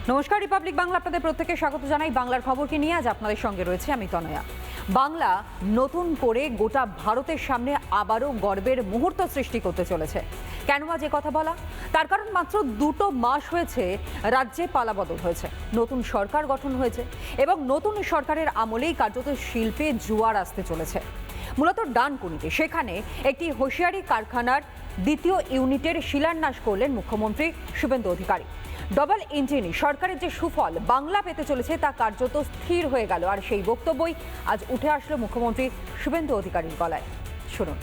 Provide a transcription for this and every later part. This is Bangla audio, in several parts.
নমস্কার, রিপাবলিক বাংলা আপনাদের প্রত্যেককে স্বাগত জানাই। বাংলার খবরকে নিয়ে আজ আপনাদের সঙ্গে রয়েছে আমি তনয়া। বাংলা নতুন করে গোটা ভারতের সামনে আবারও গর্বের মুহূর্ত সৃষ্টি করতে চলেছে। কেন আজ কথা বলা? তার কারণ মাত্র 2 মাস হয়েছে রাজ্যে পালাবদল হয়েছে, নতুন সরকার গঠন হয়েছে এবং নতুন সরকারের আমলেই কার্যত শিল্পে জোয়ার আসতে চলেছে। মূলত ডানকুনিতে সেখানে একটি হোশিয়ারি কারখানার 2য় ইউনিটের শিলান্যাস করলেন মুখ্যমন্ত্রী শুভেন্দু অধিকারী। ডবল ইঞ্জিনে সরকারের যে সুফল বাংলা পেতে চলেছে তা কার্যত স্থির হয়ে গেল, আর সেই বক্তব্যই আজ উঠে আসলো মুখ্যমন্ত্রী শুভেন্দু অধিকারীর গলায়। শুনুন।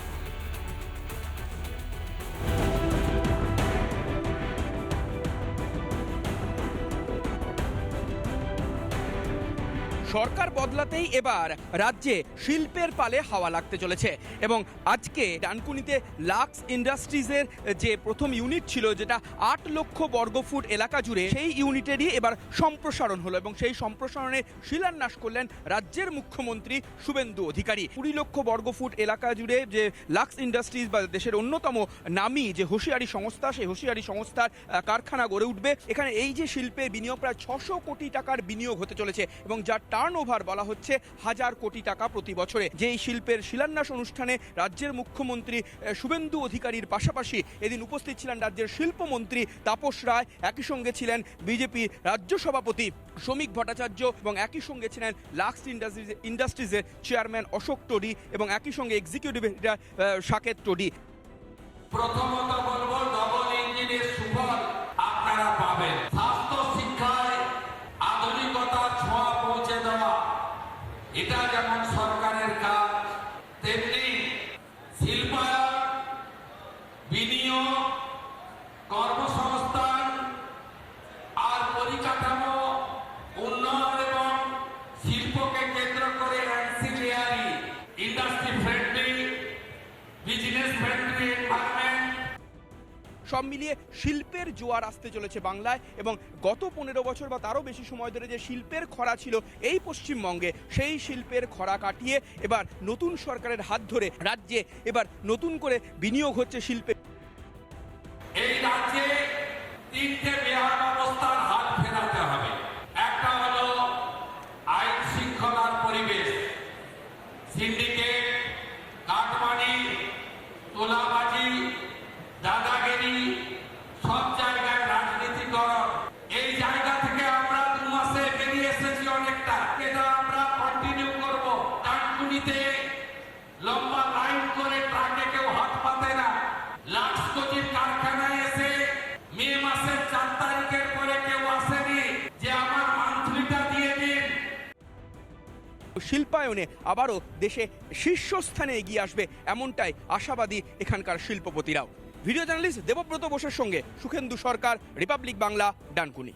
সরকার বদলাতেই এবার রাজ্যে শিল্পের পালে হাওয়া লাগতে চলেছে এবং আজকে ডানকুনিতে লাক্স ইন্ডাস্ট্রিজের যে প্রথম ইউনিট ছিল, যেটা 8 লক্ষ বর্গফুট এলাকা জুড়ে, সেই ইউনিটেরই এবার সম্প্রসারণ হলো এবং সেই সম্প্রসারণের শিলান্যাস করলেন রাজ্যের মুখ্যমন্ত্রী শুভেন্দু অধিকারী। 20 লক্ষ বর্গফুট এলাকা জুড়ে যে লাক্স ইন্ডাস্ট্রিজ বা দেশের অন্যতম নামী যে হোশিয়ারি সংস্থা, সেই হোশিয়ারি সংস্থার কারখানা গড়ে উঠবে। এখানে এই যে শিল্পের বিনিয়োগ প্রায় 600 কোটি টাকার বিনিয়োগ হতে চলেছে এবং যার টার্নওভার বলা হচ্ছে 1000 কোটি টাকা প্রতি বছরে। যে এই শিল্পের শিলান্যাস অনুষ্ঠানে রাজ্যের মুখ্যমন্ত্রী শুভেন্দু অধিকারীর পাশাপাশি এদিন উপস্থিত ছিলেন রাজ্যের শিল্পমন্ত্রী তাপস রায়, একই সঙ্গে ছিলেন বিজেপি রাজ্য সভাপতি শ্রমিক ভট্টাচার্য এবং একই সঙ্গে ছিলেন লাক্স ইন্ডাস্ট্রিজের চেয়ারম্যান অশোক টোডি এবং একই সঙ্গে এক্সিকিউটিভ সাকেত টোডি। প্রথমত বলবো, ডবল ইঞ্জিনের সুফল আপনারা পাবেন। স্বাস্থ্য শিক্ষায় আধুনিকতার ছোঁয়া পৌঁছে দেওয়া, এটা যেমন সরকারের কাজ, তেমনি শিল্পায়ন, বিনিয়োগ, কর্মসংস্থান আর পরিকাঠামো উন্নয়ন এবং শিল্পকে কেন্দ্র করে ancillary industry friendly, business friendly environment, সব মিলিয়ে শিল্পের জোয়ার আসতে চলেছে বাংলায় এবং গত 15 বছর বা তারও বেশি সময় ধরে যে শিল্পের খরা ছিল এই পশ্চিমবঙ্গে, সেই শিল্পের খরা কাটিয়ে এবার নতুন সরকারের হাত ধরে রাজ্যে এবার নতুন করে বিনিয়োগ হচ্ছে শিল্পে। এই রাজ্যে 3টে বেহাল অবস্থার হাত ফেরাতে হবে। একটা হলো আইন শৃঙ্খলার পরিবেশ, সিন্ডিকেট, কাটমানি, তোলাবাজি, দাদাগিরি, সব জায়গায় রাজনীতিকরণ। এই জায়গা থেকে আমরা 2 মাসে বেরিয়ে এসেছি অনেকটা, এটা আমরা কন্টিনিউ করব। ডানকুনিতে লম্বা লাইন করে ট্রাকে কেউ হাত পাতে না। লাক্স কোচির কারখানায় এসে মে মাসের 4 তারিখের পরে কেউ আসেনি যে আমার মান্থলিটা দিয়ে দিন। শিল্পায়নে আবারও দেশে শীর্ষস্থানে এগিয়ে আসবে এমনটাই আশাবাদী এখানকার শিল্পপতিরাও। ভিডিও জার্নালিস্ট দেবব্রত বোসের সঙ্গে সুখেন্দু সরকার, রিপাবলিক বাংলা, ডানকুনি।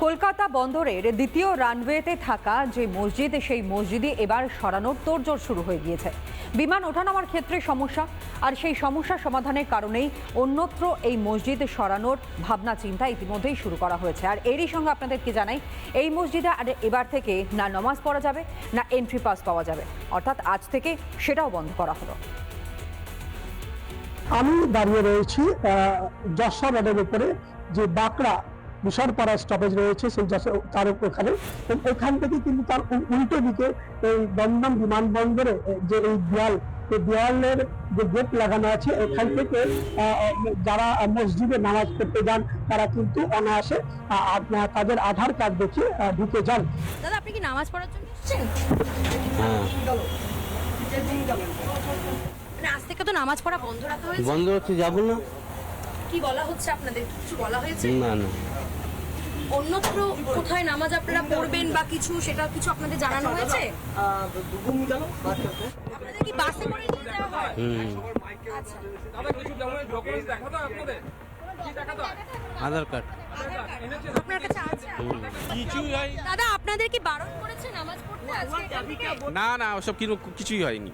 কলকাতা বন্দরের 2য় রানওয়েতে থাকা যে মসজিদ, সেই মসজিদে এবার সরানোর তোড়জোড় শুরু হয়ে গিয়েছে। বিমান ওঠানামার ক্ষেত্রে সমস্যা, আর সেই সমস্যা সমাধানের কারণেই অন্যত্র এই মসজিদ সরানোর ভাবনা চিন্তা ইতিমধ্যেই শুরু করা হয়েছে। আর এরই সঙ্গে আপনাদেরকে জানাই, এই মসজিদে আর এবার থেকে না নামাজ পড়া যাবে না এন্ট্রি পাস পাওয়া যাবে, অর্থাৎ আজ থেকে সেটাও বন্ধ করা হলো। আমি দাঁড়িয়ে রয়েছি যশোর রোডের উপরে, যে বাঁকড়া মুসারপাড়া স্টপেজ রয়েছে সেই তার ওখানে। এখান থেকে কিন্তু তার উল্টো দিকে এই দমদম বিমানবন্দরে যে এই দেওয়ালের যে গেট লাগানো আছে, এখান থেকে যারা মসজিদে নামাজ পড়তে যান তারা কিন্তু অনায়াসে তাদের আধার কার্ড দেখিয়ে ঢুকে যান। দাদা, আপনি কি নামাজ পড়ার জন্য এসেছেন? মানে আজ থেকে তো নামাজ পড়া বন্ধ রাখা হয়েছে। বন্ধ হচ্ছে, যাবো না। কি বলা হচ্ছে আপনাদের? কিছু বলা হয়েছে? না না, অন্যত্র কোথায় নামাজ আপনারা পড়বেন বা কিছু, সেটা কিছু আপনাদের জানানো হয়েছে? আপনাদের কি বাসে করে নিয়ে যাওয়া হয়? আচ্ছা, আধার কার্ড আপনার কাছে আছে? দাদা, আপনাদের কি বারণ করেছে নামাজ পড়তে আজকে এখান থেকে? না না ওসব কিছুই হয়নি,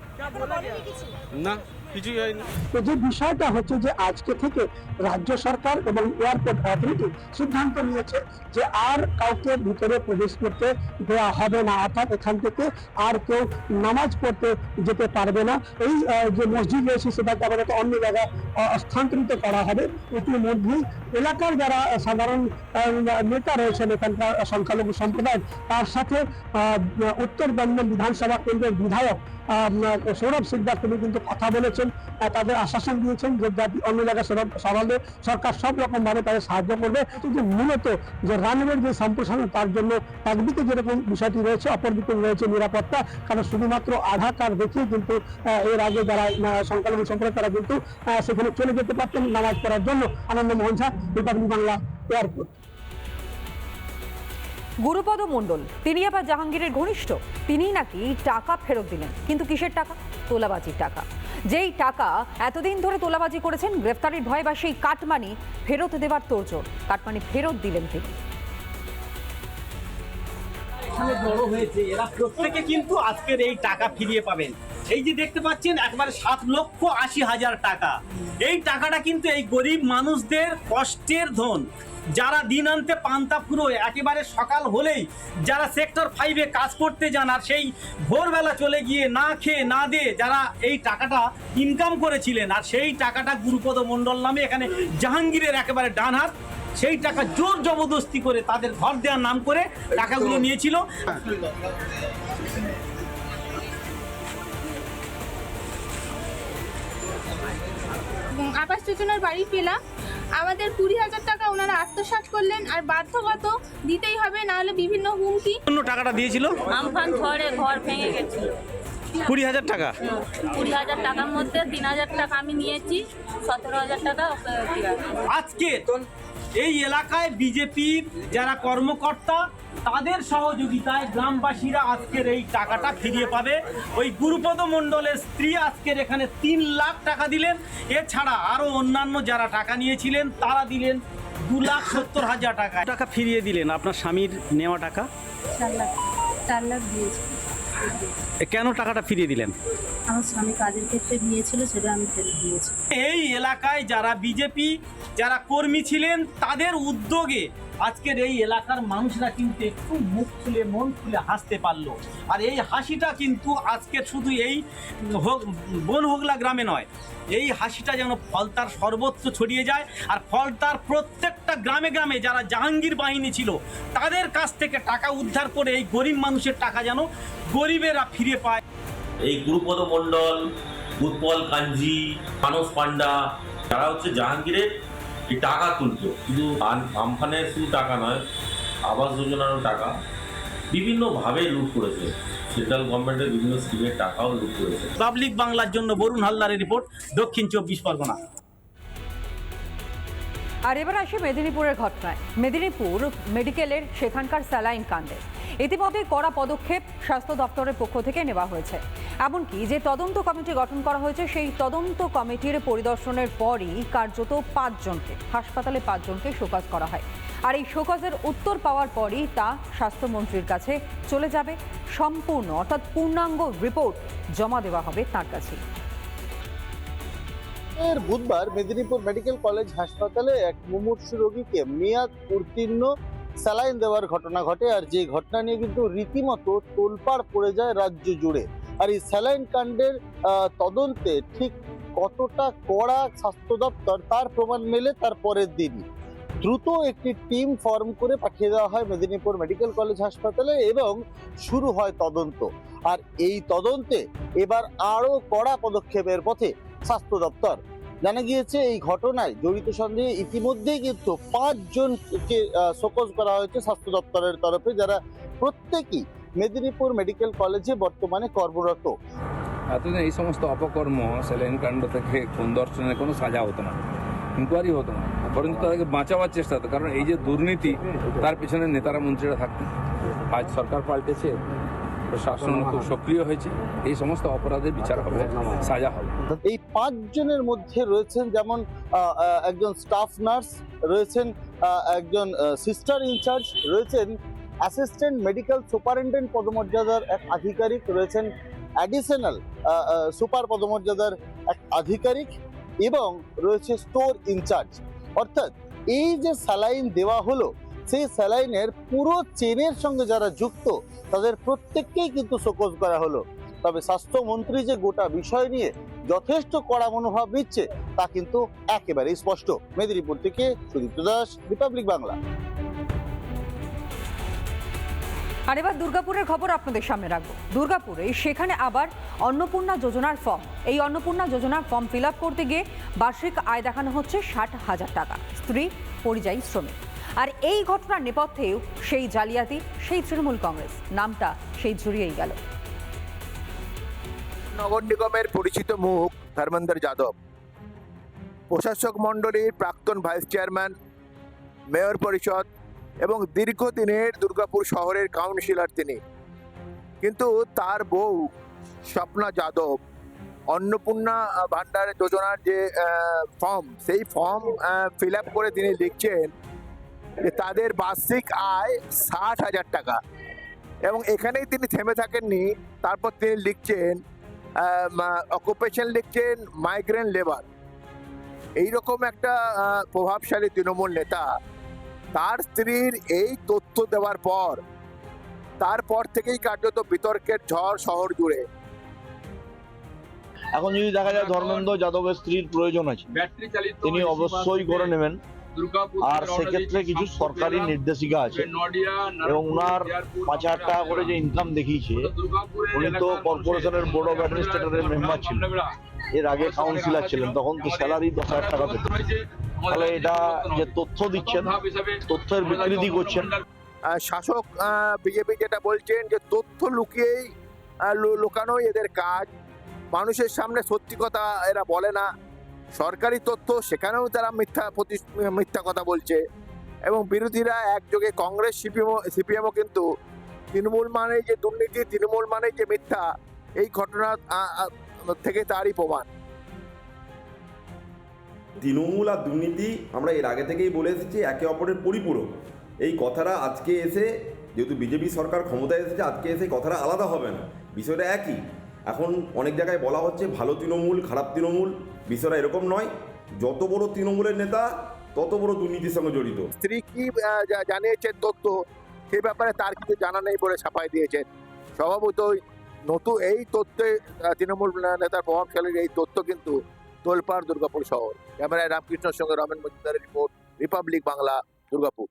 না কিছুই হয়নি। তো যে বিষয়টা হচ্ছে যে আজকে থেকে রাজ্য সরকার এবং এয়ারপোর্ট অথরিটি সিদ্ধান্ত নিয়েছে যে আর কাউকে ভিতরে প্রবেশ করতে দেওয়া হবে না, অর্থাৎ এখান থেকে আর কেউ নামাজ পড়তে যেতে পারবে না। এই যে মসজিদ রয়েছে সেটাকে আবার একটা অন্য জায়গায় স্থানান্তরিত করা হবে। ইতিমধ্যেই এলাকার যারা সাধারণ নেতা রয়েছেন এখানকার সংখ্যালঘু সম্প্রদায়, তার সাথে উত্তর দমদম বিধানসভা কেন্দ্রের বিধায়ক সৌরভ সিকদার তিনি কিন্তু কথা বলেছেন, তাদের আশ্বাসন দিয়েছেন যে অন্য জায়গায় সরালে সরকার সব রকম ভাবে তাদের সাহায্য করবে। কিন্তু মূলত যে রানওয়ের যে সম্প্রসারণ তার জন্য একদিকে যেরকম বিষয়টি রয়েছে, অপরদিকে রয়েছে নিরাপত্তা। কারণ শুধুমাত্র আধার কার্ড দেখিয়ে কিন্তু এর আগে যারা সংখ্যালঘু সম্প্রদায় তারা কিন্তু সেখানে চলে যেতে পারতেন নামাজ পড়ার জন্য। আনন্দমোহন ঝা, রিপাবলিক বাংলা, এয়ারপোর্ট। গুরুপদ মণ্ডল তিনি আবার জাহাঙ্গীরের ঘনিষ্ঠ। তিনিই নাকি টাকা ফেরত দিলেন, কিন্তু কিসের টাকা? তোলাবাজির টাকা। যেই টাকা এতদিন ধরে তোলাবাজি করেছেন, গ্রেফতারির ভয় বা সেই কাটমানি ফেরত দেওয়ার তোড়জোড়। কাটমানি ফেরত দিলেন তিনি। এখানে বড় হয়েছে, এরা প্রত্যেকে কিন্তু আজকের এই টাকা ফিরিয়ে পাবেন। এই যে দেখতে পাচ্ছেন একবারে 7,80,000 টাকা। এই টাকাটা কিন্তু এই গরিব মানুষদের কষ্টের ধন, যারা দিন আনতে পান্তা ফুরো একেবারে সকাল হলেই যারা সেক্টর 5-এ কাজ করতে যান, আর সেই ভোরবেলা চলে গিয়ে না খেয়ে না দিয়ে যারা এই টাকাটা ইনকাম করেছিলেন, আর সেই টাকাটা গুরুপদ মণ্ডল নামে এখানে জাহাঙ্গীরের একেবারে ডান হাত, সেই টাকা জোর জবরদস্তি করে তাদের ঘর দেওয়ার নাম করে টাকাগুলো নিয়েছিল। আবাস যোজনার বাড়ি পেলাম, আমাদের 20,000 টাকা ওনারা আত্মসাৎ করলেন, আর বাধ্যগত দিতেই হবে, না হলে বিভিন্ন হুমকি। অন্য টাকাটা দিয়েছিল আমফান ঝড়ে ঘর ভেঙে গেছিল। 20,000 টাকা। 20,000 টাকার মধ্যে 3,000 টাকা আমি নিয়েছি, 17,000 টাকা ওকে দেওয়া। আজকে এই এলাকায় বিজেপির যারা কর্মকর্তা তাদের সহযোগিতায় গ্রামবাসীরা আজকের এই টাকাটা ফিরিয়ে পাবে। ওই গুরুপদ মণ্ডলের স্ত্রী আজকের এখানে 3 লাখ টাকা দিলেন। এছাড়া আরো অন্যান্য যারা টাকা নিয়েছিলেন তারা দিলেন 2,70,000 টাকা। টাকা ফিরিয়ে দিলেন আপনার স্বামীর নেওয়া টাকা। 4 লাখ দিয়েছি। কেন টাকাটা ফিরিয়ে দিলেন? আমার স্বামী কাজের ক্ষেত্রে নিয়েছিল, সেটা আমি ফেরত দিয়েছি। এই এলাকায় যারা বিজেপি যারা কর্মী ছিলেন তাদের উদ্যোগে আজকের এই এলাকার মানুষরা কিন্তু একটু মুখ খুলে মন খুলে হাসতে পারলো। আর এই হাসিটা কিন্তু আজকে শুধু এই বনহোগলা গ্রামে নয়, এই হাসিটা যেন ফলতার সর্বত্র ছড়িয়ে যায়। আর ফলতার প্রত্যেকটা গ্রামে গ্রামে যারা জাহাঙ্গীর বাহিনী ছিল তাদের কাছ থেকে টাকা উদ্ধার করে এই গরিব মানুষের টাকা যেন গরিবেরা ফিরে পায়। এই গুরুপদ মণ্ডল, উৎপল কাঞ্জি, মানস পান্ডা, যারা হচ্ছে জাহাঙ্গীরের এই টাকা তুলতো, শুধু আমফানের শুধু টাকা নয়, আবাস যোজনারও টাকা বিভিন্নভাবে লুট করেছে। সেন্ট্রাল গভর্নমেন্টের বিভিন্ন স্কিমের টাকাও লুট করেছে। পাবলিক বাংলার জন্য বরুণ হালদারের রিপোর্ট, দক্ষিণ 24 পরগনা। আর এবার আসি মেদিনীপুরের ঘটনায়। মেদিনীপুর মেডিকেলের সেখানকার স্যালাইন কাণ্ডে ইতিমধ্যে কড়া পদক্ষেপ স্বাস্থ্য দপ্তরের পক্ষ থেকে নেওয়া হয়েছে। এমনকি যে তদন্ত কমিটি গঠন করা হয়েছে সেই তদন্ত কমিটির পরিদর্শনের পরই কার্যত 5 জনকে হাসপাতালে 5 জনকে শোকজ করা হয়। আর এই শোকজের উত্তর পাওয়ার পরই তা স্বাস্থ্যমন্ত্রীর কাছে চলে যাবে। সম্পূর্ণ অর্থাৎ পূর্ণাঙ্গ রিপোর্ট জমা দেওয়া হবে তার কাছে। বুধবার মেদিনীপুর মেডিকেল কলেজ হাসপাতালে এক মুমূর্ষু রোগীকে মেয়াদ উত্তীর্ণ স্যালাইন দেওয়ার ঘটনা ঘটে। আর যে ঘটনা নিয়ে কিন্তু রীতিমতো তোলপাড় পড়ে যায় রাজ্য জুড়ে। আর এই স্যালাইন কাণ্ডের তদন্তে ঠিক কতটা কড়া স্বাস্থ্য দপ্তর তার প্রমাণ মেলে তার পরের দিনই। দ্রুত একটি টিম ফর্ম করে পাঠিয়ে দেওয়া হয় মেদিনীপুর মেডিকেল কলেজ হাসপাতালে এবং শুরু হয় তদন্ত। আর এই তদন্তে এবার আরও কড়া পদক্ষেপের পথে স্বাস্থ্য দপ্তর। জানা গিয়েছে এই ঘটনায় জড়িত সন্দেহে ইতিমধ্যেই কিন্তু 5 জনকে শোকজ করা হয়েছে স্বাস্থ্য দপ্তরের তরফে, যারা প্রত্যেকেই মেদিনীপুর মেডিকেল কলেজে বর্তমানে কর্মরত। এতদিন এই সমস্ত অপকর্ম স্যালাইন কাণ্ড থেকে খুন ধর্ষণের কোনো সাজা হতো না, ইনকোয়ারি হতো না, বরং তাদেরকে বাঁচাবার চেষ্টা হতো। কারণ এই যে দুর্নীতি, তার পিছনে নেতারা মন্ত্রীরা থাকতেন। আজ সরকার পাল্টেছে, প্রশাসন খুব সক্রিয় হয়েছে, এই সমস্ত অপরাধের বিচার হবে, সাজা হবে। এই 5 জনের মধ্যে রয়েছেন যেমন একজন স্টাফ নার্স, রয়েছেন একজন সিস্টার ইনচার্জ, রয়েছেন অ্যাসিস্ট্যান্ট মেডিকেল সুপারিনটেন্ডেন্ট পদমর্যাদার এক আধিকারিক রয়েছেন, অ্যাডিশনাল সুপার পদমর্যাদার এক আধিকারিক এবং রয়েছে স্টোর ইনচার্জ। অর্থাৎ এই যে স্যালাইন দেওয়া হলো, সেই স্যালাইনের পুরো চেনের সঙ্গে যারা যুক্ত তাদের প্রত্যেককেই কিন্তু শোকজ করা হলো। তবে স্বাস্থ্যমন্ত্রী যে গোটা বিষয় নিয়ে যথেষ্ট কড়া মনোভাব নিচ্ছে তা কিন্তু একেবারেই স্পষ্ট। মেদিনীপুর থেকে সুদীপ্ত দাস, রিপাবলিক বাংলা। আর এবার দুর্গাপুরের খবর আপনাদের সামনে রাখবো। দুর্গাপুরে সেখানে আবার অন্নপূর্ণা যোজনার ফর্ম। এই অন্নপূর্ণা যোজনার ফর্ম ফিল আপ করতে গিয়ে বার্ষিক আয় দেখানো হচ্ছে 60,000 টাকা। স্ত্রী পরিযায়ী শ্রমিক। আর এই ঘটনার নেপথ্যেও সেই জালিয়াতি, সেই তৃণমূল কংগ্রেস, নামটা সেই জড়িয়েই গেল। নগর নিগমের পরিচিত মুখ ধর্মেন্দ্র যাদব, প্রশাসক মণ্ডলীর প্রাক্তন ভাইস চেয়ারম্যান, মেয়র পরিষদ এবং দীর্ঘদিনের দুর্গাপুর শহরের কাউন্সিলর তিনি। কিন্তু তার বউ স্বপ্না যাদব অন্নপূর্ণা ভান্ডার যোজনার যে ফর্ম, সেই ফর্ম ফিল আপ করে তিনি লিখছেন যে তাদের বার্ষিক আয় 60,000 টাকা। এবং এখানেই তিনি থেমে থাকেননি, তারপর তিনি লিখছেন অকুপেশন, লিখছেন মাইগ্রেন্ট লেবার। এইরকম একটা প্রভাবশালী তৃণমূল নেতা তার স্ত্রীর এই তথ্য দেওয়ার পর তারপর থেকেই কার্যত বিতর্কের ঝড় শহর জুড়ে। এখন যদি দেখা যায় ধর্মেন্দ্র যাদবের স্ত্রীর প্রয়োজন আছে, তিনি অবশ্যই করে নেবেন। আর সেক্ষেত্রে কিছু সরকারি নির্দেশিকা আছে এবং উনার 5,000 টাকা করে যে ইনকাম দেখিয়েছে, উনি তো কর্পোরেশনের বোর্ড অফ অ্যাডমিনিস্ট্রেটরের মেম্বার ছিলেন, এর আগে কাউন্সিলর ছিলেন, তখন তো স্যালারি 10,000 টাকা পেতেন। তাহলে এটা যে তথ্য দিচ্ছেন, তথ্যের বিকৃতি করছেন। শাসক বিজেপি যেটা বলছেন যে তথ্য লুকিয়েই লুকানোই এদের কাজ, মানুষের সামনে সত্যি কথা এরা বলে না। সরকারি তথ্য সেখানেও তারা মিথ্যা কথা বলছে। এবং বিরোধীরা একযোগে কংগ্রেস সিপিএমও কিন্তু তৃণমূল মানে যে দুর্নীতি, তৃণমূল মানে যে মিথ্যা, এই ঘটনা থেকে তারই প্রমাণ। তৃণমূল আর দুর্নীতি আমরা এর আগে থেকেই বলে এসেছি, একে অপরের পরিপূরক। এই কথাটা আজকে এসে, যেহেতু বিজেপি সরকার ক্ষমতায় এসেছে, আজকে এসে কথাটা আলাদা হবে না, বিষয়টা একই। এখন অনেক জায়গায় বলা হচ্ছে ভালো তৃণমূল, খারাপ তৃণমূল, বিষয়টা এরকম নয়। যত বড় তৃণমূলের নেতা তত বড় দুর্নীতির সঙ্গে জড়িত। স্ত্রী কি জানিয়েছেন তথ্য, সেই ব্যাপারে তার কিছু জানা নেই বলে ছাপাই দিয়েছেন। স্বভাবতই নতুন এই তথ্যে তৃণমূল নেতার প্রভাবশালীর এই তথ্য কিন্তু তোলপাড় দুর্গাপুর শহর। ক্যামেরায় রামকৃষ্ণের সঙ্গে রমেন মজুমদারের রিপোর্ট, রিপাবলিক বাংলা, দুর্গাপুর।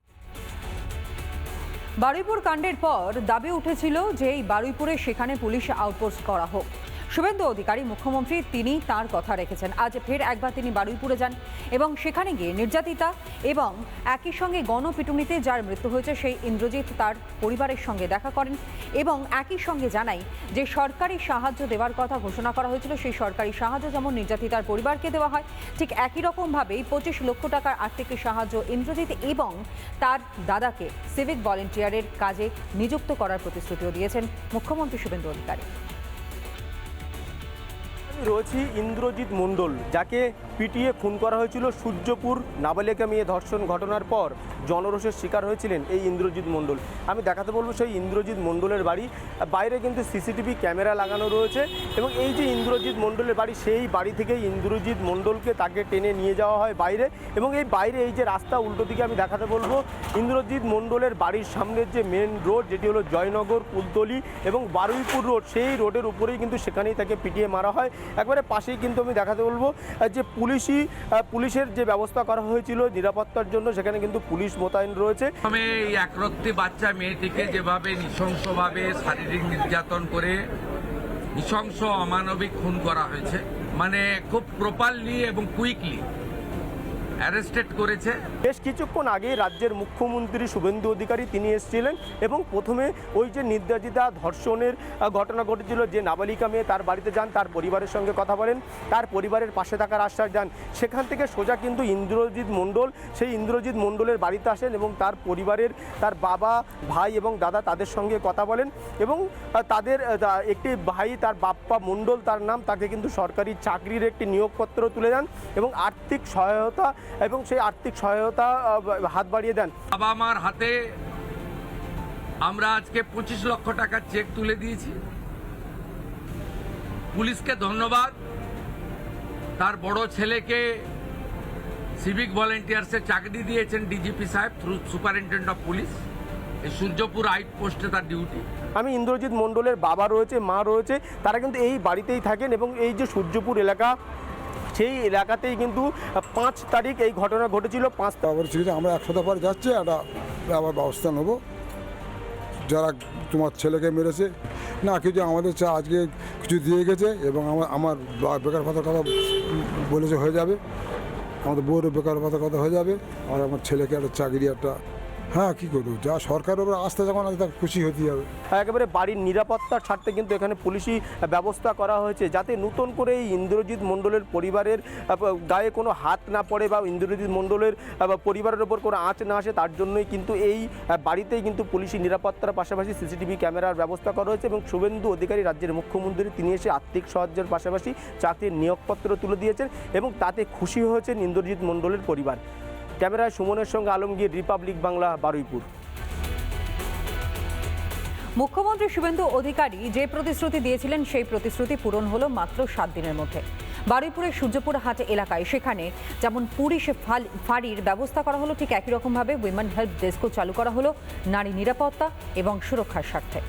বারুইপুর কাণ্ডের পর দাবি উঠেছিল যে এই বারুইপুরে সেখানে পুলিশ আউটপোস্ট করা হোক। শুভেন্দু অধিকারী মুখ্যমন্ত্রী, তিনি তার কথা রেখেছেন। আজ ফের একবার তিনি বারুইপুরে যান এবং সেখানে গিয়ে নির্যাতিতা এবং একই সঙ্গে গণপিটুনিতে যার মৃত্যু হয়েছে সেই ইন্দ্রজিৎ তার পরিবারের সঙ্গে দেখা করেন এবং একই সঙ্গে জানাই যে সরকারি সাহায্য দেওয়ার কথা ঘোষণা করা হয়েছিল, সেই সরকারি সাহায্য যেমন নির্যাতিতার পরিবারকে দেওয়া হয়, ঠিক একই রকমভাবেই 25 লক্ষ টাকার আর্থিক সাহায্য ইন্দ্রজিৎ এবং তার দাদাকে সিভিক ভলেন্টিয়ারের কাজে নিযুক্ত করার প্রতিশ্রুতিও দিয়েছেন মুখ্যমন্ত্রী শুভেন্দু অধিকারী। রয়েছি ইন্দ্রজিৎ মণ্ডল, যাকে পিটিয়ে খুন করা হয়েছিল সূর্যপুর নাবালিকা মেয়ে ধর্ষণ ঘটনার পর জনরোষের শিকার হয়েছিলেন এই ইন্দ্রজিৎ মণ্ডল। আমি দেখাতে বলবো সেই ইন্দ্রজিৎ মণ্ডলের বাড়ি, বাইরে কিন্তু সিসিটিভি ক্যামেরা লাগানো রয়েছে এবং এই যে ইন্দ্রজিৎ মণ্ডলের বাড়ি, সেই বাড়ি থেকেই ইন্দ্রজিৎ মণ্ডলকে তাকে টেনে নিয়ে যাওয়া হয় বাইরে। এবং এই বাইরে এই যে রাস্তা উল্টো দিকে আমি দেখাতে বলবো, ইন্দ্রজিৎ মণ্ডলের বাড়ির সামনের যে মেন রোড, যেটি হলো জয়নগর, কুলতলি এবং বারুইপুর রোড, সেই রোডের উপরেই কিন্তু সেখানেই তাকে পিটিয়ে মারা হয়। একবারে পাশেই কিন্তু আমি দেখাতে বলবো যে পুলিশের যে ব্যবস্থা করা হয়েছিল নিরাপত্তার জন্য, সেখানে কিন্তু পুলিশ মোতায়েন রয়েছে। এই একরত্তি বাচ্চা মেয়েটিকে যেভাবে নৃশংসভাবে শারীরিক নির্যাতন করে নৃশংস অমানবিক খুন করা হয়েছে, মানে খুব প্রপারলি এবং কুইকলি অ্যারেস্টেড করেছে। বেশ কিছুক্ষণ আগে রাজ্যের মুখ্যমন্ত্রী শুভেন্দু অধিকারী তিনি এসেছিলেন এবং প্রথমে ওই যে নির্যাতিতা ধর্ষণের ঘটনা ঘটেছিল, যে নাবালিকা মেয়ে, তার বাড়িতে যান, তার পরিবারের সঙ্গে কথা বলেন, তার পরিবারের পাশে থাকার আশ্বাস দেন। সেখান থেকে সোজা কিন্তু ইন্দ্রজিৎ মণ্ডল, সেই ইন্দ্রজিৎ মণ্ডলের বাড়িতে আসেন এবং তার পরিবারের, তার বাবা, ভাই এবং দাদা, তাদের সঙ্গে কথা বলেন এবং তাদের একটি ভাই, তার বাপ্পা মণ্ডল তার নাম, তাকে কিন্তু সরকারি চাকরির একটি নিয়োগপত্র তুলে দেন এবং আর্থিক সহায়তা এবং সেই আর্থিক সহায়তা হাত বাড়িয়ে দেন। বাবা মার হাতে আমরা আজকে 25 লক্ষ টাকার চেক তুলে দিয়েছি। পুলিশকে ধন্যবাদ, তার বড় ছেলেকে সিভিক ভলেন্টিয়ার্সে চাকরি দিয়েছেন ডিজিপি সাহেব থ্রু সুপারিনটেন্ডেন্ট অফ পুলিশ। এই সূর্যপুর আউট পোস্টে তার ডিউটি। আমি ইন্দ্রজিৎ মণ্ডলের বাবা রয়েছে, মা রয়েছে, তারা কিন্তু এই বাড়িতেই থাকেন এবং এই যে সূর্যপুর এলাকা, সেই এলাকাতেই কিন্তু 5 তারিখ এই ঘটনা ঘটেছিল। 5 আমরা 1 সপ্তাহ পরে যাচ্ছে, একটা আবার ব্যবস্থা নেবো। যারা তোমার ছেলেকে মেরেছে না কিছু আমাদের আজকে কিছু দিয়ে গেছে এবং আমার বেকার ভাতার কথা বলেছে হয়ে যাবে, আমাদের বউর বেকার ভাতার কথা হয়ে যাবে, আর আমার ছেলেকে একটা চাকরি একটা, হ্যাঁ কী করবো, যা সরকারের উপর আসতে যখন আছে তার খুশি হতে হবে। একেবারে বাড়ির নিরাপত্তার স্বার্থে কিন্তু এখানে পুলিশি ব্যবস্থা করা হয়েছে, যাতে নতুন করে এই ইন্দ্রজিৎ মণ্ডলের পরিবারের গায়ে কোনো হাত না পড়ে বা ইন্দ্রজিৎ মণ্ডলের পরিবারের ওপর কোনো আঁচ না আসে, তার জন্যই কিন্তু এই বাড়িতেই কিন্তু পুলিশি নিরাপত্তার পাশাপাশি সিসিটিভি ক্যামেরার ব্যবস্থা করা হয়েছে। এবং শুভেন্দু অধিকারী রাজ্যের মুখ্যমন্ত্রী, তিনি এসে আর্থিক সাহায্যের পাশাপাশি চাকরির নিয়োগপত্র তুলে দিয়েছেন এবং তাতে খুশি হয়েছেন ইন্দ্রজিৎ মণ্ডলের পরিবার। ক্যামেরায় সুমনের সঙ্গে আলমগীর, রিপাবলিক বাংলা, বারুইপুর। মুখ্যমন্ত্রী শুভেন্দু অধিকারী যে প্রতিশ্রুতি দিয়েছিলেন সেই প্রতিশ্রুতি পূরণ হলো মাত্র 7 দিনের মধ্যে। বারুইপুরের সূর্যপুর হাট এলাকায় সেখানে যেমন পুলিশ ফাঁড়ির ব্যবস্থা করা হলো, ঠিক একই রকমভাবে উইমেন হেল্প ডেস্কও চালু করা হলো নারী নিরাপত্তা এবং সুরক্ষার স্বার্থে।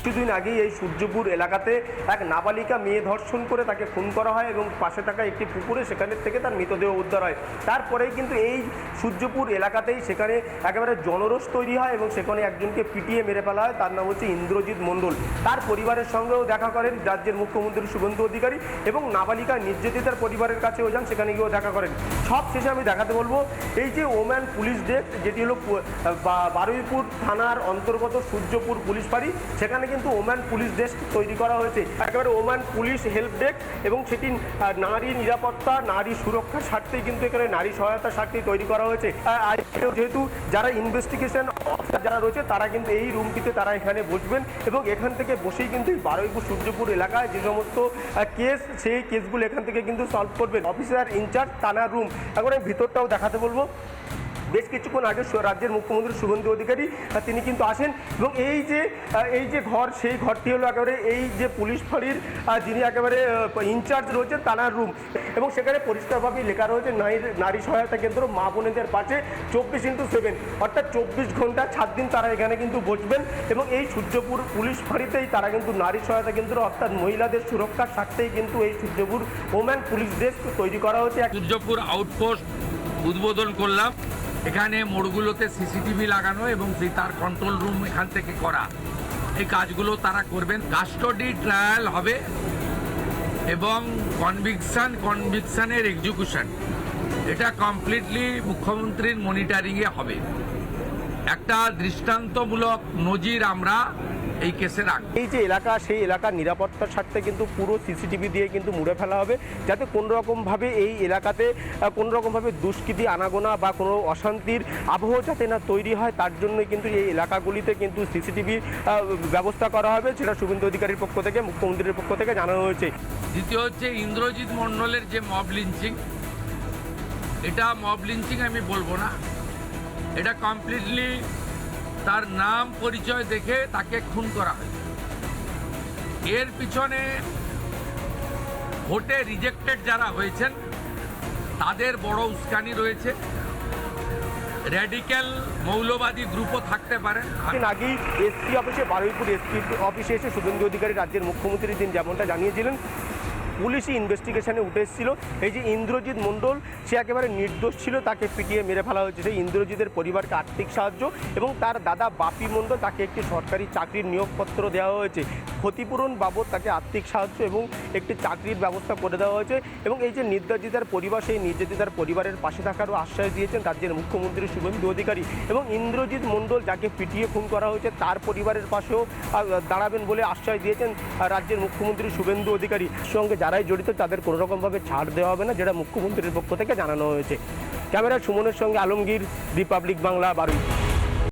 কিছুদিন আগেই এই সূর্যপুর এলাকাতে এক নাবালিকা মেয়ে ধর্ষণ করে তাকে খুন করা হয় এবং পাশে থাকা একটি পুকুরে সেখানের থেকে তার মৃতদেহ উদ্ধার হয়। তারপরেই কিন্তু এই সূর্যপুর এলাকাতেই সেখানে একেবারে জনরোষ তৈরি হয় এবং সেখানে একজনকে পিটিয়ে মেরে ফেলা হয়, তার নাম হচ্ছে ইন্দ্রজিৎ মণ্ডল। তার পরিবারের সঙ্গেও দেখা করেন রাজ্যের মুখ্যমন্ত্রী শুভেন্দু অধিকারী এবং নাবালিকা নির্যাতিতার পরিবারের কাছেও যান, সেখানে গিয়েও দেখা করেন। সব শেষে আমি দেখাতে বলবো এই যে ওম্যান পুলিশ ডেস্ক, যেটি হলো বারুইপুর থানার অন্তর্গত সূর্যপুর পুলিশ ফাঁড়ি, সেখানে কিন্তু ওম্যান পুলিশ ডেস্ক তৈরি করা হয়েছে, একেবারে ওম্যান পুলিশ হেল্প ডেস্ক, এবং সেটি নারী নিরাপত্তা, নারী সুরক্ষার স্বার্থেই কিন্তু এখানে নারী সহায়তার স্বার্থেই তৈরি করা হয়েছে। আর যেহেতু যারা ইনভেস্টিগেশন অফিসার যারা রয়েছে তারা কিন্তু এই রুমটিতে তারা এখানে বসবেন এবং এখান থেকে বসেই কিন্তু বারুইপুর সূর্যপুর এলাকায় যে সমস্ত কেস, সেই কেসগুলো এখান থেকে কিন্তু সলভ করবেন অফিসার ইনচার্জ থানার রুম। এখন আমি ভিতরটাও দেখাতে বলবো। বেশ কিছুক্ষণ আগে রাজ্যের মুখ্যমন্ত্রী শুভেন্দু অধিকারী তিনি কিন্তু আসেন এবং এই যে ঘর, সেই ঘরটি হলো একেবারে এই যে পুলিশ ফাঁড়ির যিনি একেবারে ইনচার্জ রয়েছেন তানার রুম, এবং সেখানে পরিষ্কারভাবেই লেখা রয়েছে নারী সহায়তা কেন্দ্র, মা বোনেদের পাশে 24x7, অর্থাৎ 24 ঘন্টা 7 দিন তারা এখানে কিন্তু বসবেন এবং এই সূর্যপুর পুলিশ ফাঁড়িতেই তারা কিন্তু নারী সহায়তা কেন্দ্র অর্থাৎ মহিলাদের সুরক্ষার স্বার্থেই কিন্তু এই সূর্যপুর ওম্যান পুলিশ ডেস্ক তৈরি করা হয়েছে। সূর্যপুর আউটপোস্ট উদ্বোধন করলাম, এখানে মোড়গুলোতে সিসিটিভি লাগানো এবং সেই তার কন্ট্রোল রুম এখান থেকে করা, এই কাজগুলো তারা করবেন। কাস্টডি ট্রায়াল হবে এবং কনভিকশনের এক্সিকিউশন, এটা কমপ্লিটলি মুখ্যমন্ত্রীর মনিটরিংয়ে হবে। একটা দৃষ্টান্তমূলক নজির আমরা এই কেসে রাখবো। এই যে এলাকা, সেই এলাকার নিরাপত্তার স্বার্থে কিন্তু পুরো সিসিটিভি দিয়ে কিন্তু মুড়ে ফেলা হবে, যাতে কোনো রকমভাবে এই এলাকাতে কোনো রকমভাবে দুষ্কৃতি, আনাগোনা বা কোনো অশান্তির আবহ যাতে না তৈরি হয়, তার জন্যই কিন্তু এই এলাকাগুলিতে কিন্তু সিসিটিভির ব্যবস্থা করা হবে, সেটা শুভেন্দু অধিকারীর পক্ষ থেকে, মুখ্যমন্ত্রীর পক্ষ থেকে জানানো হয়েছে। দ্বিতীয় হচ্ছে ইন্দ্রজিৎ মণ্ডলের যে মব লিঞ্চিং, এটা মব লিঞ্চিং আমি বলবো না, এটা কমপ্লিটলি তার নাম পরিচয় দেখে তাকে খুন করা হয়েছে। এর পিছনে ভোটে রিজেক্টেড যারা হয়েছেন তাদের বড় উস্কানি রয়েছে, র্যাডিক্যাল মৌলবাদী গ্রুপও থাকতে পারে। আগেই এসপি অফিসে, বারুইপুর এসপি অফিসে এসে শুভেন্দু অধিকারী রাজ্যের মুখ্যমন্ত্রীর দিন যেমনটা জানিয়েছিলেন, পুলিশি ইনভেস্টিগেশনে উঠে এসেছিল এই যে ইন্দ্রজিৎ মণ্ডল, সে একেবারে নির্দোষ ছিল, তাকে পিটিয়ে মেরে ফেলা হয়েছে। সেই ইন্দ্রজিতের পরিবারকে আর্থিক সাহায্য এবং তার দাদা বাপি মণ্ডল, তাকে একটি সরকারি চাকরির নিয়োগপত্র দেওয়া হয়েছে, ক্ষতিপূরণ বাবদ তাকে আর্থিক সাহায্য এবং একটি চাকরির ব্যবস্থা করে দেওয়া হয়েছে। এবং এই যে নির্যাতিতার পরিবার, সেই নির্যাতিতার পরিবারের পাশে থাকারও আশ্বাস দিয়েছেন রাজ্যের মুখ্যমন্ত্রী শুভেন্দু অধিকারী, এবং ইন্দ্রজিৎ মণ্ডল যাকে পিটিয়ে খুন করা হয়েছে তার পরিবারের পাশেও দাঁড়াবেন বলে আশ্বাস দিয়েছেন রাজ্যের মুখ্যমন্ত্রী শুভেন্দু অধিকারী। সঙ্গে যারাই জড়িত তাদের কোনো রকমভাবে ছাড় দেওয়া হবে না, যেটা মুখ্যমন্ত্রীর পক্ষ থেকে জানানো হয়েছে। ক্যামেরা সুমনের সঙ্গে আলমগীর, রিপাবলিক বাংলা, বারুইপুর।